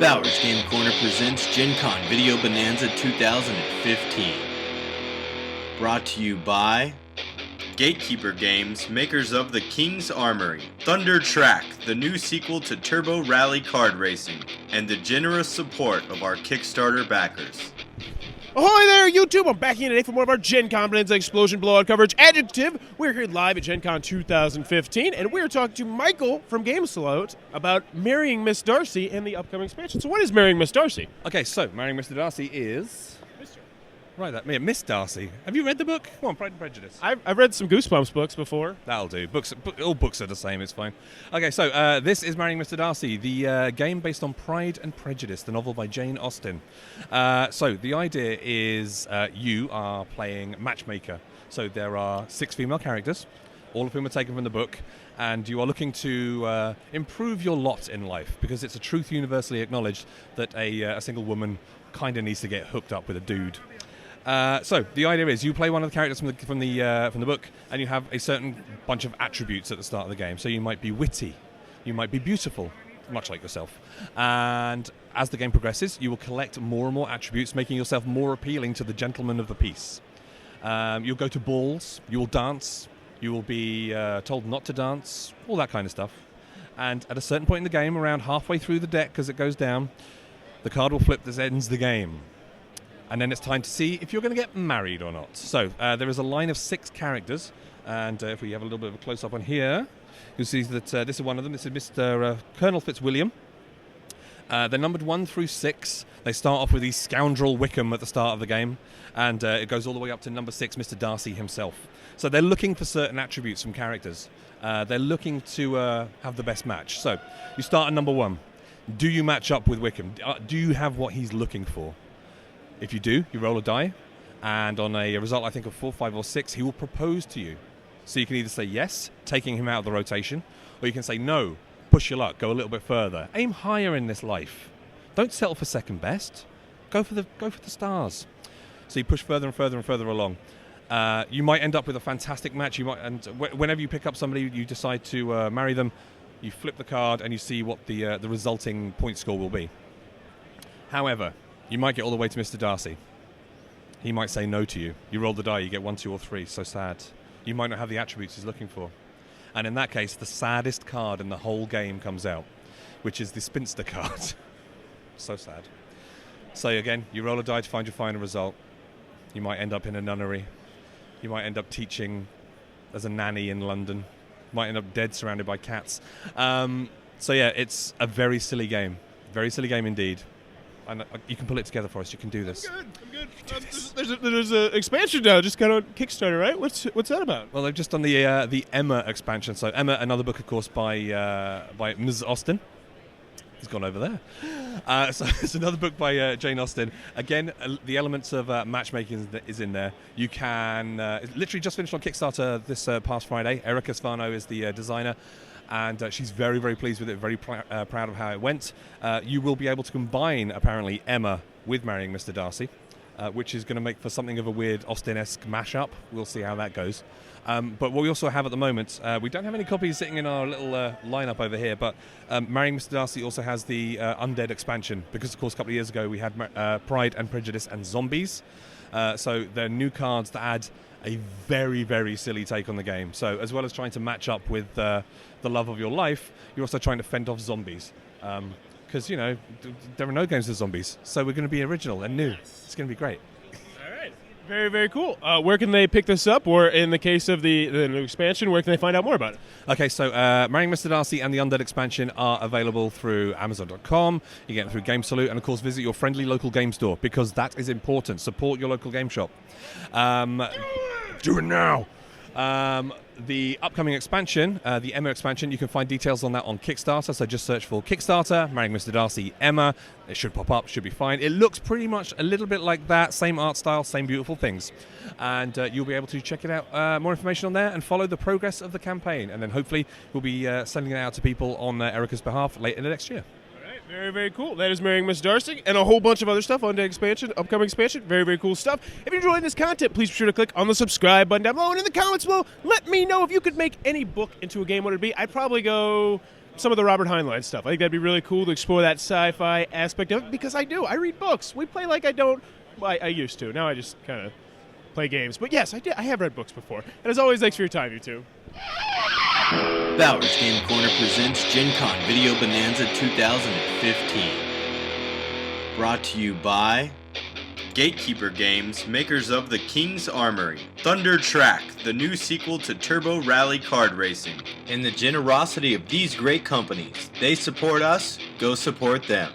Bowers Game Corner presents Gencon Video Bonanza 2015. Brought to you by Gatekeeper Games, makers of The King's Armory, Thunder Track, the new sequel to Turbo Rally Card Racing, and the generous support of our Kickstarter backers. Ahoy there, YouTube! I'm back here today for more of our Gen Con Bonanza Explosion Blowout coverage. Adjective, we're here live at Gen Con 2015, and we're talking to Michael from GameSlow about Marrying Miss Darcy and the upcoming expansion. So what is Marrying Miss Darcy? Okay, so Marrying Mr. Dacy is... Mr. Right, that me, Miss Darcy. Have you read the book? Come on, Pride and Prejudice. I've read some Goosebumps books before. That'll do. All books are the same, it's fine. Okay, so this is Marrying Mr. Darcy, the game based on Pride and Prejudice, the novel by Jane Austen. So the idea is you are playing matchmaker. So there are 6 female characters, all of whom are taken from the book, and you are looking to improve your lot in life, because it's a truth universally acknowledged that a single woman kind of needs to get hooked up with a dude. So the idea is you play one of the characters from the book, and you have a certain bunch of attributes at the start of the game. So you might be witty, you might be beautiful, much like yourself. And as the game progresses, you will collect more and more attributes, making yourself more appealing to the gentleman of the peace. You'll go to balls, you will dance, you will be told not to dance, all that kind of stuff. And at a certain point in the game, around halfway through the deck as it goes down, the card will flip that ends the game. And then it's time to see if you're going to get married or not. So there is a line of 6 characters, and if we have a little bit of a close-up on here, you'll see that this is one of them. This is Mr. Colonel Fitzwilliam. They're numbered 1 through 6. They start off with the scoundrel Wickham at the start of the game, and it goes all the way up to number 6, Mr. Darcy himself. So they're looking for certain attributes from characters. They're looking to have the best match. So you start at number 1. Do you match up with Wickham? Do you have what he's looking for? If you do, you roll a die, and on a result, I think, of 4, 5, or 6, he will propose to you. So you can either say yes, taking him out of the rotation, or you can say no, push your luck, go a little bit further. Aim higher in this life. Don't settle for second best. Go for the stars. So you push further and further and further along. You might end up with a fantastic match. And whenever you pick up somebody, you decide to marry them, you flip the card and you see what the resulting point score will be. However, you might get all the way to Mr. Darcy. He might say no to you. You roll the die, you get 1, 2, or 3. So sad. You might not have the attributes he's looking for. And in that case, the saddest card in the whole game comes out, which is the spinster card. So sad. So again, you roll a die to find your final result. You might end up in a nunnery. You might end up teaching as a nanny in London. You might end up dead surrounded by cats. So yeah, it's a very silly game. Very silly game indeed. And you can pull it together for us. You can do this. I'm good. There's an expansion now, just kind of Kickstarter, right? What's that about? Well, they've just done the Emma expansion. So Emma, another book, of course, by Ms. Austen. He's gone over there. So it's another book by Jane Austen. Again, the elements of matchmaking is in there. You can it's literally just finished on Kickstarter this past Friday. Erica Svano is the designer. And she's very, very pleased with it, very proud of how it went. You will be able to combine, apparently, Emma with Marrying Mr. Darcy, which is going to make for something of a weird Austen-esque mashup. We'll see how that goes. But what we also have at the moment, we don't have any copies sitting in our little lineup over here, but Marrying Mr. Darcy also has the Undead expansion, because, of course, a couple of years ago we had Pride and Prejudice and Zombies. So they're new cards that add a very, very silly take on the game. So as well as trying to match up with the love of your life, you're also trying to fend off zombies. Because, you know, there are no games with zombies. So we're going to be original and new. It's going to be great. All right. Very, very cool. Where can they pick this up? Or in the case of the new expansion, where can they find out more about it? Okay, so Marrying Mr. Darcy and the Undead expansion are available through Amazon.com. You get them through GameSlow, and of course visit your friendly local game store, because that is important. Support your local game shop. Do it now! The upcoming expansion, the Emma expansion, you can find details on that on Kickstarter. So just search for Kickstarter, Marrying Mr. Darcy, Emma. It should pop up, should be fine. It looks pretty much a little bit like that. Same art style, same beautiful things. And you'll be able to check it out. More information on there and follow the progress of the campaign. And then hopefully we'll be sending it out to people on Erica's behalf later next year. Very, very cool. That is Marrying Miss Darcy and a whole bunch of other stuff on the expansion, upcoming expansion. Very, very cool stuff. If you're enjoying this content, please be sure to click on the subscribe button down below. And in the comments below, let me know if you could make any book into a game, what it would be. I'd probably go some of the Robert Heinlein stuff. I think that'd be really cool to explore that sci-fi aspect of it, because I do. I read books. We play like I don't. Well, I used to. Now I just kind of play games. But yes, I did. I have read books before. And as always, thanks for your time, you two. Bowers Game Corner presents Gencon Video Bonanza 2015. Brought to you by Gatekeeper Games, makers of The King's Armory, Thunder Track, the new sequel to Turbo Rally Card Racing. In the generosity of these great companies, they support us, go support them.